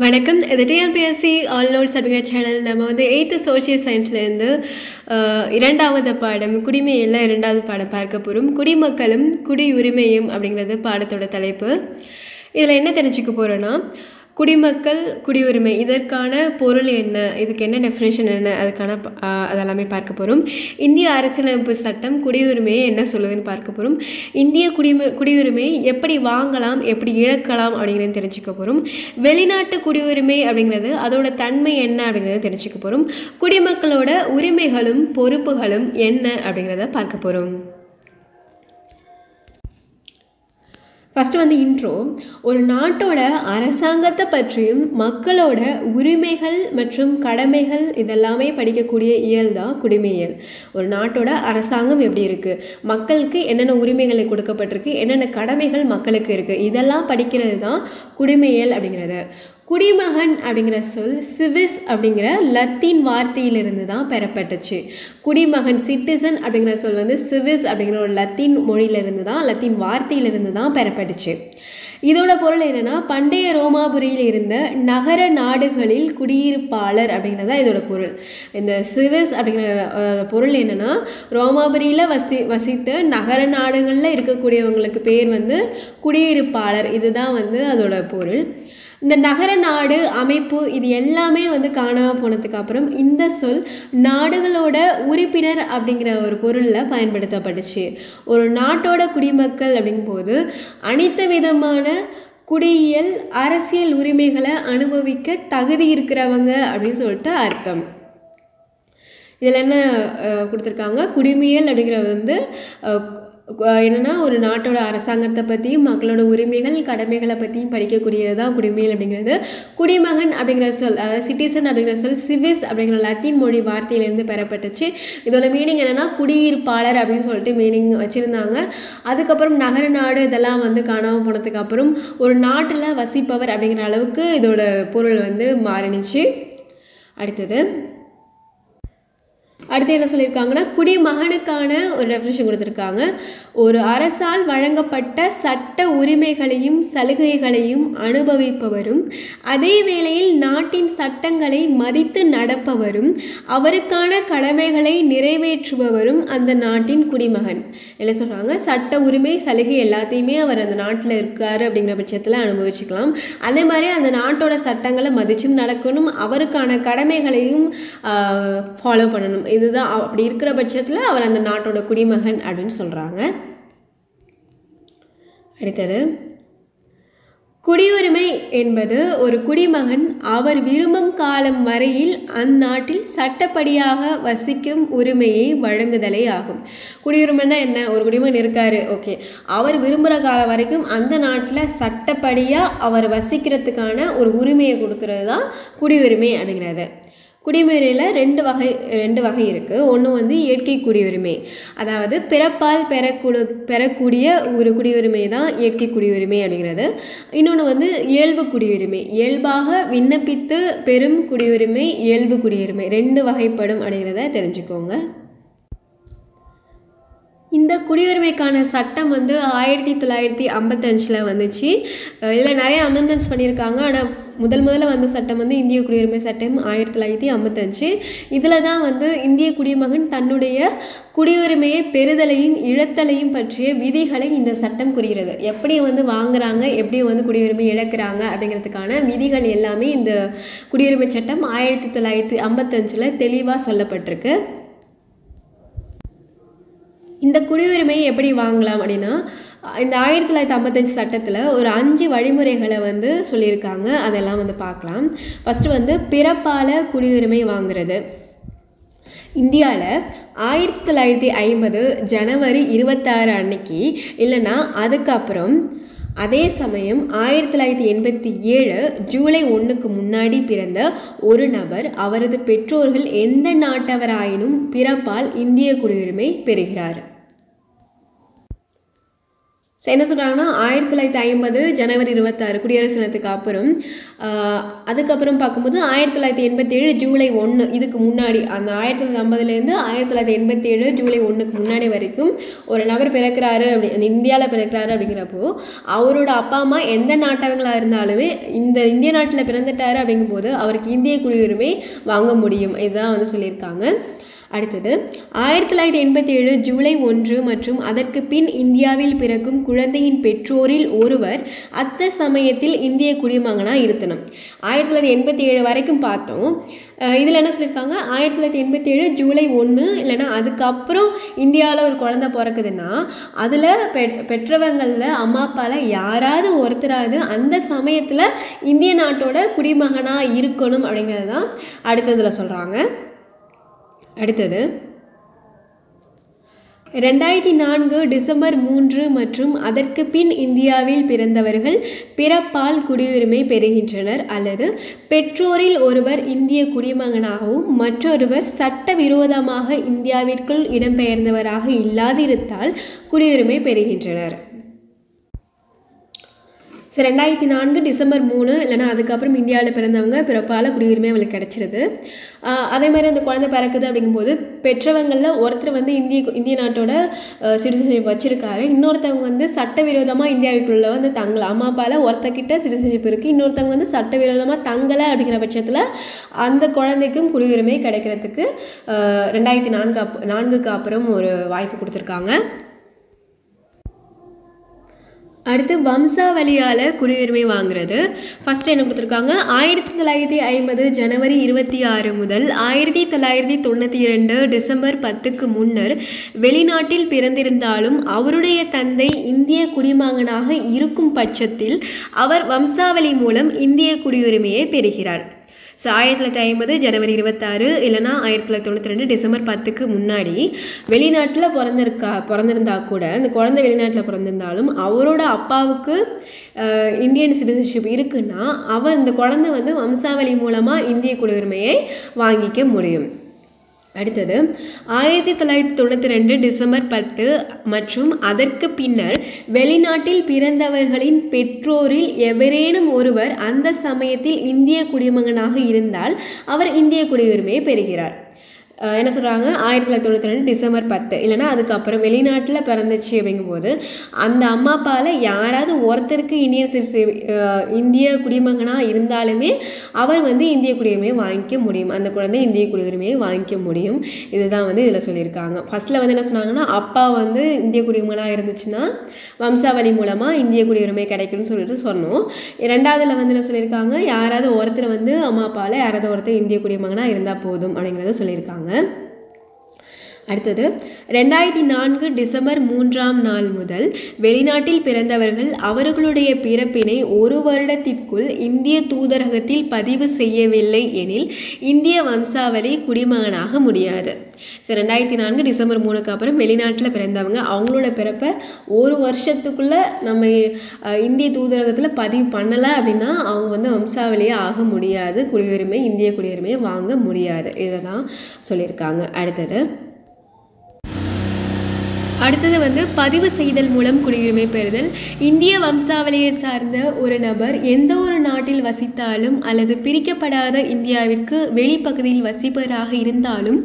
வணக்கம். இது TNPSC all notes அப்படிங்கிற சேனல். நம்ம வந்து 8th சோஷியல் சயின்ஸ்லேருந்து 2வது பாடம் குடிமையில் 2வது பாடம் பார்க்க போகிறோம். குடிமக்களும் குடியுரிமையும் அப்படிங்கிறது பாடத்தோட தலைப்பு. இதில் என்ன தெரிஞ்சுக்க போகிறோன்னா, குடிமக்கள் குடியுரிமை இதற்கான பொருள் என்ன, இதுக்கு என்ன டெஃபினேஷன் என்ன, அதுக்கான அதெல்லாமே பார்க்க போகிறோம். இந்திய அரசியலமைப்பு சட்டம் குடியுரிமையை என்ன சொல்லுதுன்னு பார்க்க போகிறோம். இந்திய குடியுரிமையை எப்படி வாங்கலாம், எப்படி இழக்கலாம் அப்படிங்கிறது தெரிஞ்சுக்க போகிறோம். வெளிநாட்டு குடியுரிமை அப்படிங்கிறது அதோட தன்மை என்ன அப்படிங்கிறத தெரிஞ்சுக்க போகிறோம். குடிமக்களோட உரிமைகளும் பொறுப்புகளும் என்ன அப்படிங்கிறத பார்க்க போகிறோம். ஃபஸ்ட்டு வந்து இன்ட்ரோ. ஒரு நாட்டோட அரசாங்கத்தை பற்றியும் மக்களோட உரிமைகள் மற்றும் கடமைகள் இதெல்லாமே படிக்கக்கூடிய இயல் தான் குடிமையியல். ஒரு நாட்டோட அரசாங்கம் எப்படி இருக்குது, மக்களுக்கு என்னென்ன உரிமைகளை கொடுக்கப்பட்டிருக்கு, என்னென்ன கடமைகள் மக்களுக்கு இருக்குது, இதெல்லாம் படிக்கிறது தான் குடிமையியல் அப்படிங்கிறது. குடிமகன் அப்படிங்கிற சொல் சிவிஸ் அப்படிங்கிற லத்தீன் வார்த்தையிலிருந்து தான் பெறப்பட்டுச்சு. குடிமகன் சிட்டிசன் அப்படிங்கிற சொல் வந்து சிவிஸ் அப்படிங்கிற ஒரு லத்தீன் மொழியிலிருந்து தான், லத்தீன் வார்த்தையிலிருந்து தான் பெறப்பட்டுச்சு. இதோட பொருள் என்னென்னா, பண்டைய ரோமாபுரியில் இருந்த நகர நாடுகளில் குடியிருப்பாளர் அப்படிங்கிறது தான் இதோட பொருள். இந்த சிவிஸ் அப்படிங்கிற பொருள் என்னென்னா, ரோமாபுரியில் வசித்த நகர நாடுகளில் இருக்கக்கூடியவங்களுக்கு பேர் வந்து குடியிருப்பாளர். இதுதான் வந்து அதோட பொருள். இந்த நகர நாடு அமைப்பு இது எல்லாமே வந்து காணாமல் போனதுக்கு அப்புறம் இந்த சொல் நாடுகளோட உறுப்பினர் அப்படிங்கிற ஒரு பொருளில் பயன்படுத்தப்பட்டுச்சு. ஒரு நாட்டோட குடிமக்கள் அப்படிங்கும்போது அனைத்து விதமான குடியியல் அரசியல் உரிமைகளை அனுபவிக்க தகுதி இருக்கிறவங்க அப்படின்னு சொல்லிட்டு அர்த்தம். இதில் என்ன கொடுத்துருக்காங்க, குடிமையியல் அப்படிங்கிறது வந்து என்னென்னா ஒரு நாட்டோட அரசாங்கத்தை பற்றியும் மக்களோட உரிமைகள் கடமைகளை பற்றியும் படிக்கக்கூடியது தான் குடிமையியல் அப்படிங்கிறது. குடிமகன் அப்படிங்கிற சொல், அதாவது சிட்டிசன் அப்படிங்கிற சொல் சிவிஸ் அப்படிங்கிற லத்தீன் மொழி வார்த்தையிலேருந்து பெறப்பட்டுச்சு. இதோட மீனிங் என்னென்னா குடியிருப்பாளர் அப்படின்னு சொல்லிட்டு மீனிங் வச்சுருந்தாங்க. அதுக்கப்புறம் நகர நாடு இதெல்லாம் வந்து காணாமல் போனதுக்கு அப்புறம் ஒரு நாட்டில் வசிப்பவர் அப்படிங்கிற அளவுக்கு இதோட பொருள் வந்து மாறினுச்சு. அடுத்து என்ன சொல்லியிருக்காங்கன்னா, குடிமகனுக்கான ஒரு டெஃபினிஷன் கொடுத்துருக்காங்க. ஒரு அரசால் வழங்கப்பட்ட சட்ட உரிமைகளையும் சலுகைகளையும் அனுபவிப்பவரும் அதே வேளையில் நாட்டின் சட்டங்களை மதித்து நடப்பவரும் அவருக்கான கடமைகளை நிறைவேற்றுபவரும் அந்த நாட்டின் குடிமகன். என்ன சொல்கிறாங்க, சட்ட உரிமை சலுகை எல்லாத்தையுமே அவர் அந்த நாட்டில் இருக்கார் அப்படிங்கிற பட்சத்தில் அனுபவிச்சுக்கலாம். அதே மாதிரி அந்த நாட்டோட சட்டங்களை மதிச்சும் நடக்கணும், அவருக்கான கடமைகளையும் ஃபாலோ பண்ணணும். இதுதான் அப்படி இருக்கிற பட்சத்தில் அவர் அந்த நாட்டோட குடிமகன் அப்படின்னு சொல்கிறாங்க. அடுத்தது, குடியுரிமை என்பது ஒரு குடிமகன் அவர் விரும்பும் காலம் வரையில் அந்நாட்டில் சட்டப்படியாக வசிக்கும் உரிமையை வழங்குதலே ஆகும். குடியுரிமைன்னா என்ன, ஒரு குடிமகன் இருக்காரு, ஓகே, அவர் விரும்புகிற காலம் வரைக்கும் அந்த நாட்டில் சட்டப்படியாக அவர் வசிக்கிறதுக்கான ஒரு உரிமையை கொடுக்கறது தான் குடியுரிமை அப்படிங்கிறது. குடியுரிமையில் ரெண்டு வகை இருக்குது. ஒன்று வந்து இயற்கை குடியுரிமை, அதாவது பிறப்பால் பெறக்கூடிய ஒரு குடியுரிமை தான் இயற்கை குடியுரிமை அப்படிங்கிறது. இன்னொன்று வந்து இயல்பு குடியுரிமை, இயல்பாக விண்ணப்பித்து பெறும் குடியுரிமை இயல்பு குடியுரிமை, ரெண்டு வகைப்படும் அப்படிங்கிறத தெரிஞ்சுக்கோங்க. இந்த குடியுரிமைக்கான சட்டம் வந்து 1955 வந்துச்சு. இதில் நிறைய அமெண்ட்மெண்ட்ஸ் பண்ணியிருக்காங்க. ஆனால் முதல்ல வந்த சட்டம் வந்து இந்திய குடியுரிமை சட்டம் 1955. இதில் தான் வந்து இந்திய குடிமகன் தன்னுடைய குடியுரிமையை பெறுதலையும் இழத்தலையும் பற்றிய விதிகளை இந்த சட்டம் கூறுகிறது. எப்படி வந்து வாங்குறாங்க, எப்படி வந்து குடியுரிமை இழக்கிறாங்க அப்படிங்கிறதுக்கான விதிகள் எல்லாமே இந்த குடியுரிமை சட்டம் 1955 தெளிவாக சொல்லப்பட்டிருக்கு. இந்த குடியுரிமையை எப்படி வாங்கலாம் அப்படின்னா, இந்த 1955 சட்டத்தில் ஒரு 5 வழிமுறைகளை வந்து சொல்லியிருக்காங்க. அதெல்லாம் வந்து பார்க்கலாம். ஃபஸ்ட்டு வந்து பிறப்பால் குடியுரிமை வாங்குறது. இந்தியாவில் 1950 ஜனவரி 26 அன்னைக்கு இல்லைன்னா அதுக்கப்புறம், அதே சமயம் 1987 ஜூலை 1க்கு முன்னாடி பிறந்த ஒரு நபர் அவரது பெற்றோர்கள் எந்த நாட்டவராயினும் பிறப்பால் இந்திய குடியுரிமை பெறுகிறார். ஸோ என்ன சொல்கிறாங்கன்னா 1950 ஜனவரி 26 குடியரசு தினத்துக்கு அப்புறம், அதுக்கப்புறம் பார்க்கும்போது 1987 ஜூலை 1 இதுக்கு முன்னாடி, அந்த 1950லேருந்து 1987 ஜூலை 1க்கு முன்னாடி வரைக்கும் ஒரு நபர் பிறக்கிறாரு அந்த இந்தியாவில் பிறக்கிறாரு அப்படிங்கிறப்போ அவரோட அப்பா அம்மா எந்த நாட்டவங்களாக இருந்தாலுமே இந்த இந்திய நாட்டில் பிறந்துட்டாரு அப்படிங்கும்போது அவருக்கு இந்திய குடியுரிமை வாங்க முடியும். இதுதான் வந்து சொல்லியிருக்காங்க. அடுத்தது 1987 ஜூலை 1 மற்றும் அதற்கு பின் இந்தியாவில் பிறக்கும் குழந்தையின் பெற்றோரில் ஒருவர் அந்த சமயத்தில் இந்திய குடிமகனாக இருத்தணும். 1987 வரைக்கும் பார்த்தோம். இதில் என்ன சொல்லியிருக்காங்க, 1987 ஜூலை 1 இல்லைன்னா அதுக்கப்புறம் இந்தியாவில் ஒரு குழந்தை பிறக்குதுன்னா அதில் பெற்றவங்களில் அம்மா அப்பாவில் யாராவது ஒருத்தராது அந்த சமயத்தில் இந்திய நாட்டோட குடிமகனாக இருக்கணும் அப்படிங்கிறது தான் அடுத்ததில் சொல்கிறாங்க. அடுத்தது 2004 டிசம்பர் 3 மற்றும் அதற்கு பின் இந்தியாவில் பிறந்தவர்கள் பிறப்பால் குடியுரிமை பெறுகின்றனர் அல்லது பெற்றோரில் ஒருவர் இந்திய குடிமகனாகவும் மற்றொருவர் சட்டவிரோதமாக இந்தியாவிற்குள் இடம்பெயர்ந்தவராக இல்லாதிருந்தால் குடியுரிமை பெறுகின்றனர். 2004 டிசம்பர் 3 இல்லைனா அதுக்கப்புறம் இந்தியாவில் பிறந்தவங்க பிறப்பால் குடியுரிமை அவங்களுக்கு கிடச்சிருது. அதே மாதிரி அந்த குழந்தை பிறக்குது அப்படிங்கும்போது பெற்றவங்களில் ஒருத்தர் வந்து இந்திய நாட்டோட சிட்டிசன்ஷிப் வச்சுருக்காரு, இன்னொருத்தவங்க வந்து சட்டவிரோதமாக இந்தியாவுக்குள்ளே வந்து தங்கலை. அம்மா அப்பாவில் ஒருத்தக்கிட்ட சிட்டிசன்ஷிப் இருக்குது, இன்னொருத்தவங்க வந்து சட்டவிரோதமாக தங்கலை அப்படிங்கிற பட்சத்தில் அந்த குழந்தைக்கும் குடியுரிமை கிடைக்கிறதுக்கு 2004க்கு அப்புறம் ஒரு வாய்ப்பு கொடுத்துருக்காங்க. அடுத்து வம்சாவளியால் குடியுரிமை வாங்குறது. ஃபஸ்ட்டு என்ன கொடுத்துருக்காங்க, 1950 ஜனவரி 26 முதல் 1992 டிசம்பர் 10க்கு முன்னர் வெளிநாட்டில் பிறந்திருந்தாலும் அவருடைய தந்தை இந்திய குடிமகனாக இருக்கும் பட்சத்தில் அவர் வம்சாவளி மூலம் இந்திய குடியுரிமையை பெறுகிறார். ஸோ 1950 ஜனவரி 26 இல்லைனா 1992 டிசம்பர் 10க்கு முன்னாடி வெளிநாட்டில் பிறந்திருந்தா கூட அந்த குழந்தை வெளிநாட்டில் பிறந்திருந்தாலும் அவரோட அப்பாவுக்கு இந்தியன் சிட்டிசன்ஷிப் இருக்குன்னா இந்த குழந்தை வந்து வம்சாவளி மூலமாக இந்திய குடியுரிமையை வாங்கிக்க முடியும். அடுத்தது 1992 டிசம்பர் 10 மற்றும் அதற்கு பின்னர் வெளிநாட்டில் பிறந்தவர்களின் பெற்றோரில் எவரேனும் ஒருவர் அந்த சமயத்தில் இந்திய குடிமகனாக இருந்தால் அவர் இந்திய குடியுரிமையை பெறுகிறார். என்ன சொல்கிறாங்க, 1992 டிசம்பர் 10 இல்லைனா அதுக்கப்புறம் வெளிநாட்டில் பிறந்துச்சு அப்படிங்கும்போது அந்த அம்மா அப்பாவில் யாராவது ஒருத்தருக்கு இந்திய குடிமகனாக இருந்தாலுமே அவர் வந்து இந்திய குடியுரிமையை வாங்கிக்க முடியும், அந்த குழந்தை இந்திய குடியுரிமையை வாங்கிக்க முடியும். இதுதான் வந்து இதில் சொல்லியிருக்காங்க. ஃபஸ்ட்டில் வந்து என்ன சொன்னாங்கன்னா, அப்பா வந்து இந்திய குடிமகனாக இருந்துச்சுன்னா வம்சாவளி மூலமாக இந்திய குடியுரிமை கிடைக்கும்னு சொல்லிட்டு சொன்னோம். ரெண்டாவதுல வந்து என்ன சொல்லியிருக்காங்க, யாராவது ஒருத்தர் வந்து அம்மா அப்பாவில் யாராவது ஒருத்தர் இந்திய குடிமகனாக இருந்தால் போதும் அப்படிங்கிறத சொல்லியிருக்காங்க. அடுத்தது 2004 டிசம்பர் 3ஆம் நாள் முதல் வெளிநாட்டில் பிறந்தவர்கள் அவர்களுடைய பிறப்பினை 1 வருடத்திற்குள் இந்திய தூதரகத்தில் பதிவு செய்யவில்லை எனில் இந்திய வம்சாவளி குடிமகனாக முடியாது. ஸோ 2004 டிசம்பர் 3க்கு அப்புறம் வெளிநாட்டில் பிறந்தவங்க அவங்களோட பிறப்பை 1 வருஷத்துக்குள்ளே நம்ம இந்திய தூதரகத்தில் பதிவு பண்ணலை அப்படின்னா அவங்க வந்து வம்சாவளியே ஆக முடியாது, குடியுரிமை இந்திய குடியுரிமையை வாங்க முடியாது. இதை தான் சொல்லியிருக்காங்க. அடுத்தது வந்து பதிவு செய்தல் மூலம் குடியுரிமை பெறுதல். இந்திய வம்சாவளியை சார்ந்த ஒரு நபர் எந்த ஒரு நாட்டில் வசித்தாலும் அல்லது பிரிக்கப்படாத இந்தியாவிற்கு வெளிப்பகுதியில் வசிப்பவராக இருந்தாலும்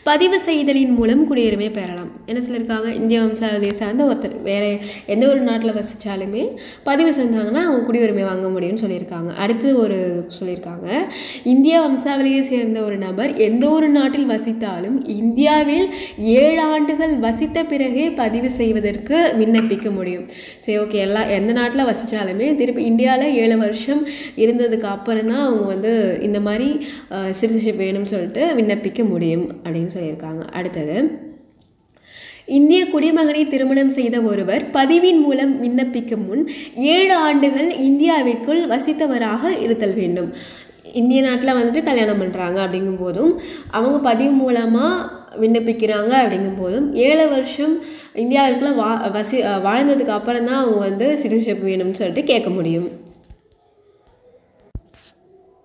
பதிவு செய்தலின் மூலம் குடியுரிமை பெறலாம். என்ன சொல்லியிருக்காங்க, இந்திய வம்சாவளியை சார்ந்த ஒருத்தர் வேறு எந்த ஒரு நாட்டில் வசித்தாலுமே பதிவு செஞ்சாங்கன்னா அவங்க குடியுரிமை வாங்க முடியும்னு சொல்லியிருக்காங்க. அடுத்து ஒரு சொல்லியிருக்காங்க, இந்திய வம்சாவளியை சேர்ந்த ஒரு நபர் எந்த ஒரு நாட்டில் வசித்தாலும் இந்தியாவில் 7 ஆண்டுகள் வசித்த பிறகு பதிவு செய்வதற்கு விண்ணப்பிக்க முடியும். சரி, ஓகே, எந்த நாட்டில் வசித்தாலுமே திருப்பி இந்தியாவில் 7 வருஷம் இருந்ததுக்கு அப்புறம் தான் அவங்க வந்து இந்த மாதிரி சிட்டிசன்ஷிப் வேணும்னு சொல்லிட்டு விண்ணப்பிக்க முடியும் அப்படின்னு சொல்லியிருக்காங்க. அடுத்தது, இந்திய குடிமகனை திருமணம் செய்த ஒருவர் பதிவின் மூலம் விண்ணப்பிக்கும் முன் 7 ஆண்டுகள் இந்தியாவிற்குள் வசித்தவராக இருத்தல் வேண்டும். இந்திய நாட்டில் வந்துட்டு கல்யாணம் பண்ணுறாங்க அப்படிங்கும் போதும் அவங்க பதிவு மூலமாக விண்ணப்பிக்கிறாங்க அப்படிங்கும் போதும் 7 வருஷம் இந்தியாவுக்குள்ளே வாழ்ந்ததுக்கு அப்புறம் தான் அவங்க வந்து சிட்டிசன்ஷிப் வேணும்னு சொல்லிட்டு கேட்க முடியும்.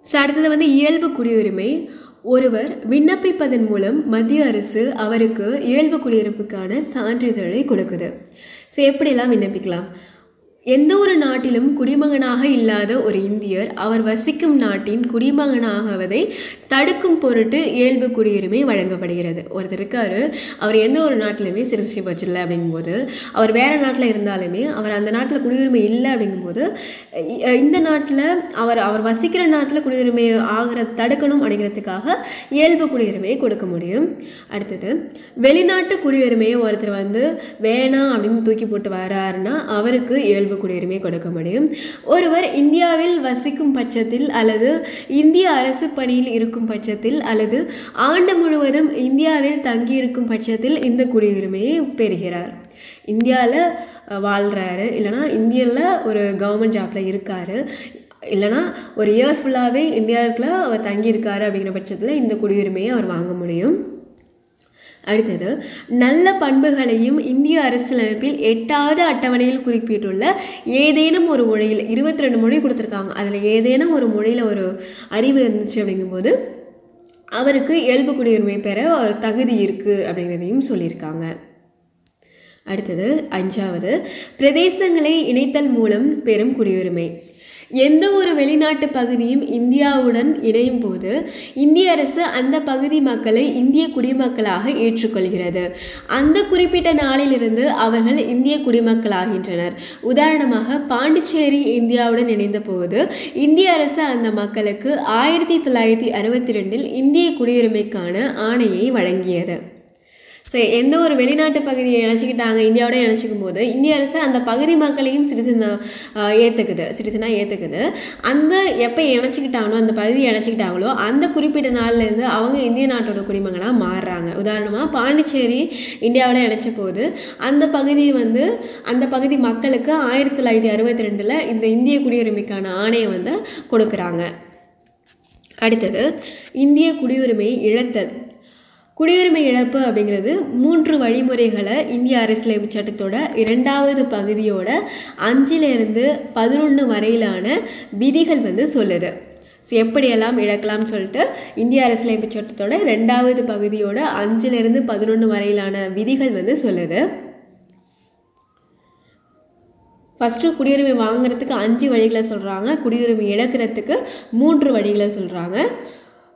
ஸோ அடுத்தது வந்து இயல்பு குடியுரிமை. ஒருவர் விண்ணப்பிப்பதன் மூலம் மத்திய அரசு அவருக்கு இயல்பு குடியிருப்புக்கான சான்றிதழை கொடுக்குது. ஸோ எப்படியெல்லாம் விண்ணப்பிக்கலாம்? எந்த ஒரு நாட்டிலும் குடிமகனாக இல்லாத ஒரு இந்தியர் அவர் வசிக்கும் நாட்டின் குடிமகனாகவதை தடுக்கும் பொருட்டு இயல்பு குடியுரிமை வழங்கப்படுகிறது. ஒருத்தர் இருக்காரு, அவர் எந்த ஒரு நாட்டிலுமே சிட்டிசன்ஷிப் வச்சிடல அப்படிங்கும்போது, அவர் வேறு நாட்டில் இருந்தாலுமே அவர் அந்த நாட்டில் குடியுரிமை இல்லை அப்படிங்கும்போது இந்த நாட்டில் அவர் வசிக்கிற நாட்டில் குடியுரிமை ஆகிற தடுக்கணும் அப்படிங்கிறதுக்காக இயல்பு குடியுரிமையை கொடுக்க முடியும். அடுத்தது, வெளிநாட்டு குடியுரிமையை ஒருத்தர் வேணாம் அப்படின்னு தூக்கி போட்டு வராருன்னா அவருக்கு இயல்பு குடியுரிமை கொடுக்க முடியும். ஒருவர் இந்தியாவில் வசிக்கும் பட்சத்தில் அல்லது இந்திய அரசு பணியில் இருக்கும் பட்சத்தில் அல்லது ஆண்டு முழுவதும் இந்தியாவில் தங்கியிருக்கும் பட்சத்தில் இந்த குடியுரிமையை பெறுகிறார். இந்தியாவில் வாழ்கிறாரு, இல்லைனா இந்தியாவில் ஒரு கவர்மெண்ட் ஜாப்பில் இருக்கார், இல்லைனா ஒரு இயர் ஃபுல்லாகவே இந்தியாவுக்குள்ள அவர் தங்கியிருக்காரு அப்படிங்கிற பட்சத்தில் இந்த குடியுரிமையை அவர் வாங்க முடியும். அடுத்தது, நல்ல பண்புகளையும் இந்திய அரசியலமைப்பில் 8வது அட்டவணையில் குறிப்பிட்டுள்ள ஏதேனும் ஒரு மொழியில் 22 மொழி கொடுத்துருக்காங்க, அதில் ஏதேனும் ஒரு மொழியில் ஒரு அறிவு இருந்துச்சு அப்படிங்கும்போது அவருக்கு இயல்பு குடியுரிமை பெற ஒரு தகுதி இருக்குது அப்படிங்கிறதையும் சொல்லியிருக்காங்க. அடுத்தது 5வது, பிரதேசங்களை இணைத்தல் மூலம் பெறும் குடியுரிமை. எந்த ஒரு வெளிநாட்டு பகுதியும் இந்தியாவுடன் இணையும் போது இந்திய அரசு அந்த பகுதி மக்களை இந்திய குடிமக்களாக ஏற்றுக்கொள்கிறது. அந்த குறிப்பிட்ட நாளிலிருந்து அவர்கள் இந்திய குடிமக்களாகின்றனர். உதாரணமாக, பாண்டிச்சேரி இந்தியாவுடன் இணைந்த போது இந்திய அரசு அந்த மக்களுக்கு 1962 இந்திய குடியுரிமைக்கான ஆணையை வழங்கியது. ஸோ எந்த ஒரு வெளிநாட்டு பகுதியை இணைச்சிக்கிட்டாங்க, இந்தியாவோட இணைச்சிக்கும் போது இந்திய அரசு அந்த பகுதி மக்களையும் சிட்டிசனாக ஏற்றுக்குது. அந்த எப்போ இணைச்சிக்கிட்டாங்களோ, அந்த பகுதியை இணைச்சிக்கிட்டாங்களோ அந்த குறிப்பிட்ட நாள்லேருந்து அவங்க இந்திய நாட்டோட குடிமகனாக மாறுறாங்க. உதாரணமாக, பாண்டிச்சேரி இந்தியாவோட இணைச்ச போது அந்த பகுதி அந்த பகுதி மக்களுக்கு 1962 இந்த இந்திய குடியுரிமைக்கான ஆணையை கொடுக்குறாங்க. அடுத்தது, இந்திய குடியுரிமை இழத்தல். குடியுரிமை இழப்பு அப்படிங்கிறது 3 வழிமுறைகளை இந்திய அரசியலமைப்பு சட்டத்தோட 2வது பகுதியோட 5லிருந்து 11 வரையிலான விதிகள் சொல்லுது. ஸோ எப்படியெல்லாம் இழக்கலாம்னு சொல்லிட்டு இந்திய அரசியலமைப்பு சட்டத்தோட 2வது பகுதியோட 5லிருந்து 11 வரையிலான விதிகள் சொல்லுது. ஃபஸ்ட்டு குடியுரிமை வாங்குறதுக்கு 5 வழிகளை சொல்கிறாங்க, குடியுரிமை இழக்கிறதுக்கு 3 வழிகளை சொல்கிறாங்க.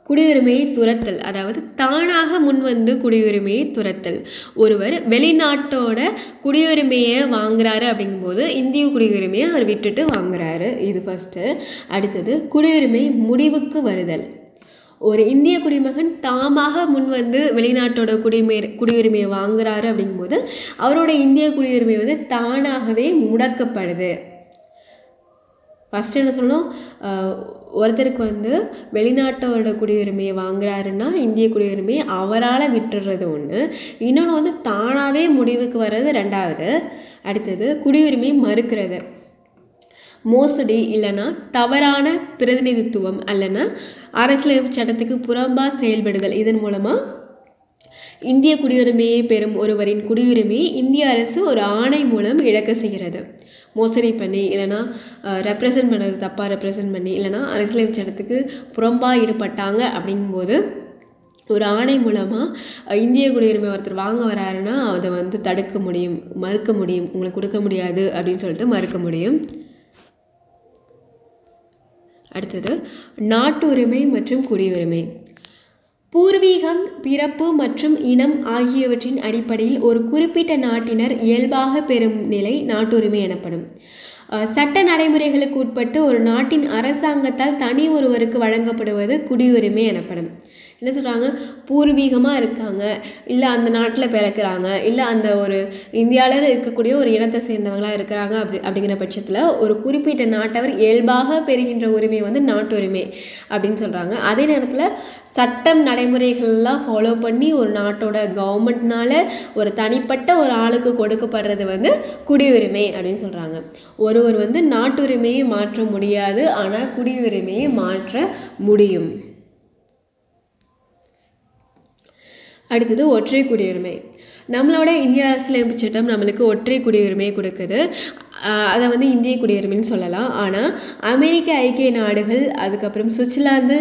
குடியுரிமையை துரத்தல், அதாவது தானாக குடியுரிமையை துரத்தல். ஒருவர் வெளிநாட்டோட குடியுரிமையை வாங்குறாரு அப்படிங்கும்போது இந்திய குடியுரிமையை அவர் விட்டுட்டு வாங்குறாரு, இது ஃபஸ்ட்டு. அடுத்தது, குடியுரிமை முடிவுக்கு வருதல். ஒரு இந்திய குடிமகன் தாமாக வெளிநாட்டோட குடியுரிமையை வாங்குறாரு அப்படிங்கும்போது அவரோட இந்திய குடியுரிமை தானாகவே முடக்கப்படுது. ஃபஸ்ட்டு என்ன சொல்லணும், ஒருத்தருக்கு வெளிநாட்டோட குடியுரிமையை வாங்குறாருன்னா இந்திய குடியுரிமையை அவரால் விட்டுறது ஒன்று, இன்னொன்று தானாகவே முடிவுக்கு வர்றது 2வது. அடுத்தது, குடியுரிமை மறுக்கிறது. மோசடி இல்லைன்னா தவறான பிரதிநிதித்துவம் அல்லனா அரசியலமைப்பு சட்டத்துக்கு புறம்பாக செயல்படுதல், இதன் மூலமாக இந்திய குடியுரிமையை பெறும் ஒருவரின் குடியுரிமையை இந்திய அரசு ஒரு ஆணை மூலம் இழக்க செய்கிறது. மோசடி பண்ணி, இல்லைனா ரெப்ரசன்ட் பண்ணுறது தப்பாக ரெப்ரசன்ட் பண்ணி, இல்லைனா அரசியலமைப்பு சட்டத்துக்கு புறம்பாக ஈடுபட்டாங்க அப்படிங்கும்போது ஒரு ஆணை மூலமாக இந்திய குடியுரிமை ஒருத்தர் வாங்க வராருன்னா அதை தடுக்க முடியும், மறுக்க முடியும், உங்களுக்கு கொடுக்க முடியாது அப்படின்னு சொல்லிட்டு மறுக்க முடியும். அடுத்தது, நாட்டு உரிமை மற்றும் குடியுரிமை. பூர்வீகம், பிறப்பு மற்றும் இனம் ஆகியவற்றின் அடிப்படையில் ஒரு குறிப்பிட்ட நாட்டினர் இயல்பாக பெறும் நிலை நாட்டுரிமை எனப்படும். சட்ட நடைமுறைகளுக்கு உட்பட்டு ஒரு நாட்டின் அரசாங்கத்தால் தனி ஒருவருக்கு வழங்கப்படுவது குடியுரிமை எனப்படும். என்ன சொல்கிறாங்க, பூர்வீகமாக இருக்காங்க, இல்லை அந்த நாட்டில் பிறக்கிறாங்க, இல்லை அந்த ஒரு இந்தியாவில் இருக்கக்கூடிய ஒரு இனத்தை சேர்ந்தவங்களாக இருக்கிறாங்க அப்படிங்கிற பட்சத்தில் ஒரு குறிப்பிட்ட நாட்டவர் இயல்பாக பெறுகின்ற உரிமை நாட்டுரிமை அப்படின்னு சொல்கிறாங்க. அதே நேரத்தில் சட்டம் நடைமுறைகள்லாம் ஃபாலோ பண்ணி ஒரு நாட்டோட கவர்மெண்ட்னால ஒரு தனிப்பட்ட ஒரு ஆளுக்கு கொடுக்கப்படுறது குடியுரிமை அப்படின்னு சொல்கிறாங்க. ஒருவர் நாட்டுரிமையை மாற்ற முடியாது, ஆனால் குடியுரிமையை மாற்ற முடியும். அடுத்தது, ஒற்றை குடியுரிமை. நம்மளோட இந்திய அரசியலமைப்பு சட்டம் நம்மளுக்கு ஒற்றை குடியுரிமையை கொடுக்குது. அதை வந்து இந்திய குடியுரிமைன்னு சொல்லலாம். ஆனால் அமெரிக்க ஐக்கிய நாடுகள், அதுக்கப்புறம் சுவிட்சர்லாந்து,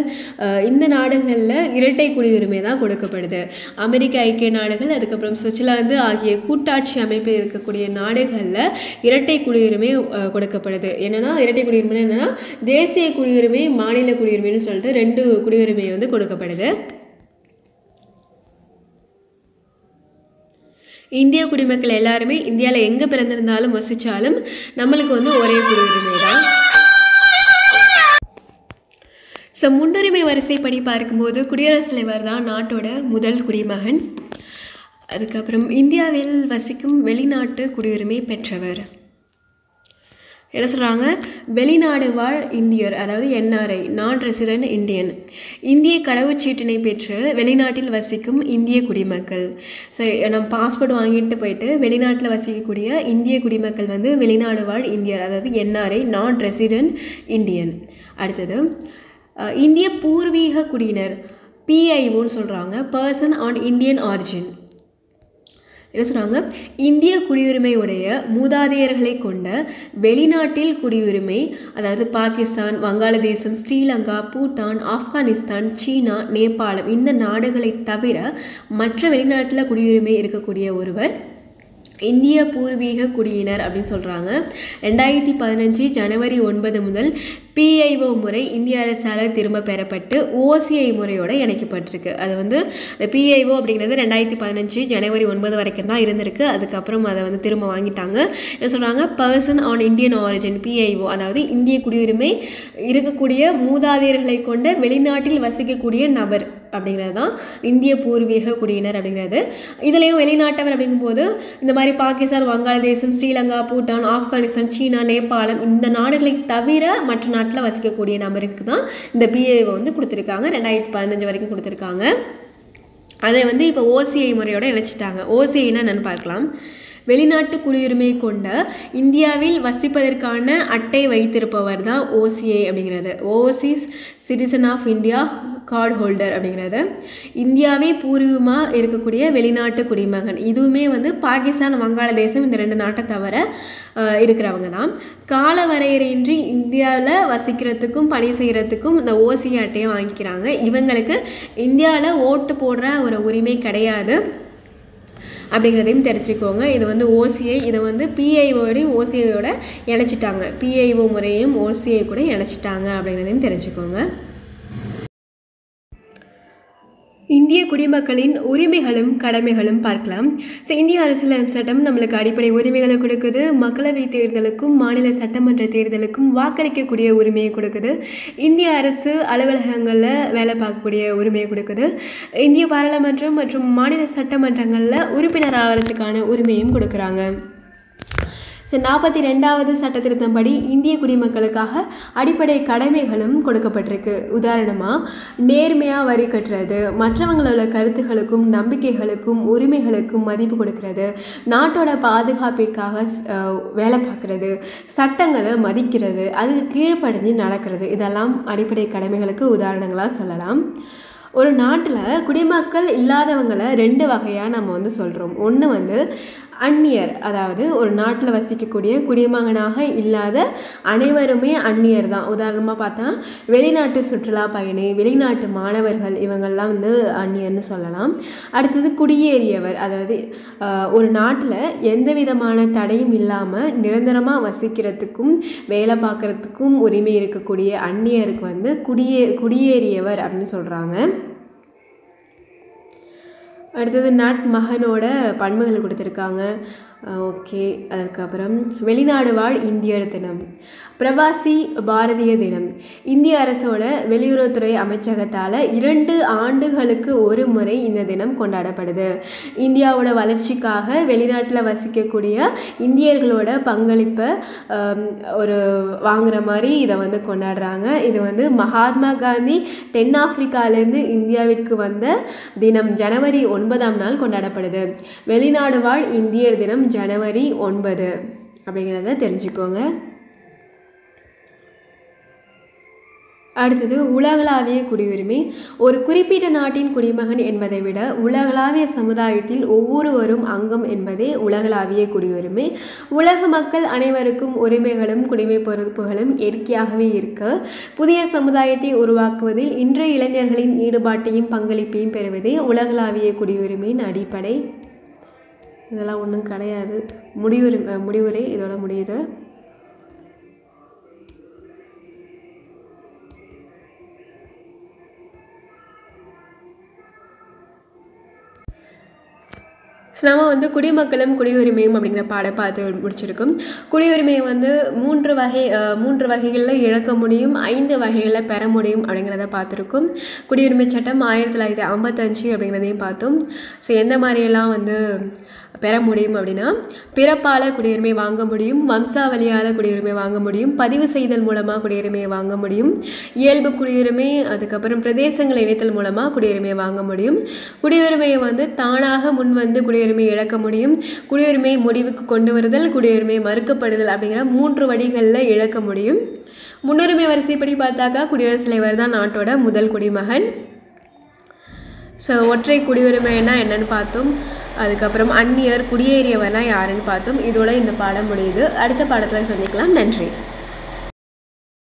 இந்த நாடுகளில் இரட்டை குடியுரிமை தான் கொடுக்கப்படுது. அமெரிக்க ஐக்கிய நாடுகள், அதுக்கப்புறம் சுவிட்சர்லாந்து ஆகிய கூட்டாட்சி அமைப்பில் இருக்கக்கூடிய நாடுகளில் இரட்டை குடியுரிமை கொடுக்கப்படுது. என்னென்னா இரட்டை குடியுரிமை என்னென்னா தேசிய குடியுரிமை, மாநில குடியுரிமைன்னு சொல்லிட்டு 2 குடியுரிமை வந்து கொடுக்கப்படுது. இந்திய குடிமக்கள் எல்லாருமே இந்தியாவில் எங்கே பிறந்திருந்தாலும் வசித்தாலும் நம்மளுக்கு வந்து ஒரே குடியுரிமை தான். ஸோ முன்னுரிமை வரிசைப்படி பார்க்கும்போது குடியரசுத் தலைவர் தான் நாட்டோட முதல் குடிமகன். அதுக்கப்புறம் இந்தியாவில் வசிக்கும் வெளிநாட்டு குடியுரிமை பெற்றவர் என்ன சொல்கிறாங்க, வெளிநாடு வாழ் இந்தியர், அதாவது NRI, நான் ரெசிடென்ட் இந்தியன், இந்திய கடவுச்சீட்டினை பெற்று வெளிநாட்டில் வசிக்கும் இந்திய குடிமக்கள். ஸோ நம்ம பாஸ்போர்ட் வாங்கிட்டு போயிட்டு வெளிநாட்டில் வசிக்கக்கூடிய இந்திய குடிமக்கள் வந்து வெளிநாடு வாழ் இந்தியர், அதாவது NRI, நான் ரெசிடென்ட் இந்தியன். அடுத்தது இந்திய பூர்வீக குடியினர், PIOன்னு சொல்கிறாங்க, பர்சன் ஆன் இந்தியன் ஆரிஜின். என்ன சொல்கிறாங்க, இந்திய குடியுரிமையுடைய மூதாதையர்களை கொண்ட வெளிநாட்டில் குடியுரிமை, அதாவது பாகிஸ்தான், வங்காளதேசம், ஸ்ரீலங்கா, பூட்டான், ஆப்கானிஸ்தான், சீனா, நேபாளம் இந்த நாடுகளை தவிர மற்ற வெளிநாட்டில் குடியுரிமை இருக்கக்கூடிய ஒருவர் இந்திய பூர்வீக குடியினர் அப்படின்னு சொல்கிறாங்க. 2015 ஜனவரி 9 முதல் PIO முறை இந்திய அரசால் திரும்ப பெறப்பட்டு OCI முறையோடு இணைக்கப்பட்டிருக்கு. அது வந்து PIO அப்படிங்கிறது 2015 ஜனவரி 9 வரைக்கும் தான் இருந்திருக்கு. அதுக்கப்புறம் அதை வந்து திரும்ப வாங்கிட்டாங்க. என்ன சொல்கிறாங்க, person on Indian origin, PIO, அதாவது இந்திய குடியுரிமை இருக்கக்கூடிய மூதாதையர்களை கொண்ட வெளிநாட்டில் வசிக்கக்கூடிய நபர் அப்படிங்கிறது தான் இந்திய பூர்வீக குடியினர் அப்படிங்கிறது. இதுலேயும் வெளிநாட்டவர் அப்படிங்கும்போது இந்த மாதிரி பாகிஸ்தான், வங்காளதேசம், ஸ்ரீலங்கா, பூட்டான், ஆப்கானிஸ்தான், சீனா, நேபாளம் இந்த நாடுகளை தவிர மற்ற நாட்டில் வசிக்கக்கூடிய நபருக்கு தான் இந்த PIO வந்து கொடுத்துருக்காங்க. 2015 வரைக்கும் கொடுத்துருக்காங்க. அதை வந்து இப்போ OCI முறையோடு இணைச்சிட்டாங்க. OCIனா என்னென்னு பார்க்கலாம். வெளிநாட்டு குடியுரிமை கொண்ட இந்தியாவில் வசிப்பதற்கான அட்டை வைத்திருப்பவர் தான் OCI அப்படிங்கிறது. Overseas citizen of India card holder அப்படிங்கிறது. இந்தியாவே பூர்வீகமாக இருக்கக்கூடிய வெளிநாட்டு குடிமகன், இதுவுமே வந்து பாகிஸ்தான், வங்காளதேசம் இந்த 2 நாட்டை தவிர இருக்கிறவங்க தான். கால வரையறையின்றி இந்தியாவில் வசிக்கிறதுக்கும் பணி செய்கிறதுக்கும் இந்த OCI அட்டையை வாங்கிக்கிறாங்க. இவங்களுக்கு இந்தியாவில் ஓட்டு போடுற ஒரு உரிமை கிடையாது அப்படிங்கிறதையும் தெரிஞ்சுக்கோங்க. இது வந்து OCI, இதை வந்து PIOடையும் OCIயோட இணைச்சிட்டாங்க. PIO முறையும் OCI கூட இணைச்சிட்டாங்க அப்படிங்கிறதையும் தெரிஞ்சுக்கோங்க. இந்திய குடிமக்களின் உரிமைகளும் கடமைகளும் பார்க்கலாம். ஸோ இந்திய அரசியலமைப்பு சட்டம் நம்மளுக்கு அடிப்படை உரிமைகளை கொடுக்குது. மக்களவை தேர்தலுக்கும் மாநில சட்டமன்ற தேர்தலுக்கும் வாக்களிக்கக்கூடிய உரிமையை கொடுக்குது. இந்திய அரசு அலுவலகங்களில் வேலை பார்க்கக்கூடிய உரிமையை கொடுக்குது. இந்திய பாராளுமன்றம் மற்றும் மாநில சட்டமன்றங்களில் உறுப்பினர் ஆகிறதுக்கான உரிமையும் கொடுக்குறாங்க. ஸோ 42வது சட்ட திருத்தம்படி இந்திய குடிமக்களுக்காக அடிப்படை கடமைகளும் கொடுக்கப்பட்டிருக்கு. உதாரணமாக நேர்மையாக வரி கட்டுறது, மற்றவங்களோட கருத்துகளுக்கும் நம்பிக்கைகளுக்கும் உரிமைகளுக்கும் மதிப்பு கொடுக்கறது, நாட்டோட பாதுகாப்பிற்காக வேலை பார்க்குறது, சட்டங்களை மதிக்கிறது, அதுக்கு கீழ்ப்படிஞ்சு நடக்கிறது, இதெல்லாம் அடிப்படை கடமைகளுக்கு உதாரணங்களாக சொல்லலாம். ஒரு நாட்டில் குடிமக்கள் இல்லாதவங்களை 2 வகையாக நம்ம வந்து சொல்கிறோம். ஒன்று வந்து அந்நியர், அதாவது ஒரு நாட்டில் வசிக்கக்கூடிய குடிமகனாக இல்லாத அனைவருமே அந்நியர் தான். உதாரணமாக பார்த்தா வெளிநாட்டு சுற்றுலா பயணி, வெளிநாட்டு மாணவர்கள், இவங்கள்லாம் வந்து அந்நியர்னு சொல்லலாம். அடுத்தது குடியேறியவர், அதாவது ஒரு நாட்டில் எந்த விதமான தடையும் இல்லாமல் நிரந்தரமாக வசிக்கிறதுக்கும் வேலை பார்க்குறதுக்கும் உரிமை இருக்கக்கூடிய அந்நியருக்கு வந்து குடியேறியவர் அப்படின்னு சொல்கிறாங்க. அடுத்தது மகனோட பண்புகள் கொடுத்துருக்காங்க. ஓகே, அதுக்கப்புறம் வெளிநாடு வாழ் இந்தியர் தினம், பிரவாசி பாரதிய தினம். இந்திய அரசோட வெளியுறவுத்துறை அமைச்சகத்தால் 2 ஆண்டுகளுக்கு ஒரு முறை இந்த தினம் கொண்டாடப்படுது. இந்தியாவோட வளர்ச்சிக்காக வெளிநாட்டில் வசிக்கக்கூடிய இந்தியர்களோட பங்களிப்பை ஒரு வாங்குற மாதிரி இதை வந்து கொண்டாடுறாங்க. இது வந்து மகாத்மா காந்தி தென்னாப்பிரிக்காலேருந்து இந்தியாவிற்கு வந்த தினம் ஜனவரி 9ஆம் நாள் கொண்டாடப்படுது. வெளிநாடு வாழ் இந்தியர் தினம் ஜனவரி 9 அப்படிங்கிறத தெரிஞ்சுக்கோங்க. அடுத்தது உலகளாவிய குடியுரிமை. ஒரு குறிப்பிட்ட நாட்டின் குடிமகன் என்பதை விட உலகளாவிய சமுதாயத்தில் ஒவ்வொருவரும் அங்கம் என்பதே உலகளாவிய குடியுரிமை. உலக மக்கள் அனைவருக்கும் உரிமைகளும் குடிமை பொறுப்புகளும் இயற்கையாகவே இருக்க புதிய சமுதாயத்தை உருவாக்குவதில் இன்றைய இளைஞர்களின் ஈடுபாட்டையும் பங்களிப்பையும் பெறுவதே உலகளாவிய குடியுரிமையின் அடிப்படை. இதெல்லாம் ஒன்றும் கிடையாது. முடிவுரை இதோட முடியுது. நம்ம குடிமக்களும் குடியுரிமையும் அப்படிங்கிற பாடம் பார்த்து முடிச்சிருக்கோம். குடியுரிமையை மூன்று வகைகளில் இழக்க முடியும், 5 வகைகளில் பெற முடியும் அப்படிங்கிறத பார்த்துருக்கோம். குடியுரிமை சட்டம் 1955 அப்படிங்கிறதையும் பார்த்தோம். ஸோ எந்த மாதிரியெல்லாம் பெற முடியும் அப்படின்னா, பிறப்பால் குடியுரிமை வாங்க முடியும், வம்சாவளியால் குடியுரிமை வாங்க முடியும், பதிவு செய்தல் மூலமாக குடியுரிமையை வாங்க முடியும், இயல்பு குடியுரிமை, அதுக்கப்புறம் பிரதேசங்கள் இணைத்தல் மூலமாக குடியுரிமையை வாங்க முடியும். குடியுரிமையை தானாக முன் குடியுரிமை இழக்க முடியும், குடியுரிமை முடிவுக்கு கொண்டு வருதல், குடியுரிமை மறுக்கப்படுதல் அப்படிங்கிற 3 வழிகளில் இழக்க முடியும். முன்னுரிமை வரிசைப்படி பார்த்தாக்கா குடியரசுத் தலைவர் தான் நாட்டோட முதல் குடிமகன். ஸோ ஒற்றை குடியுரிமைனா என்னன்னு பார்த்தோம். அதுக்கப்புறம் அந்நியர், குடியேறியவர்னா யாருன்னு பார்த்தோம். இதோட இந்த பாடம் முடியுது. அடுத்த பாடத்தில் சந்திக்கலாம். நன்றி.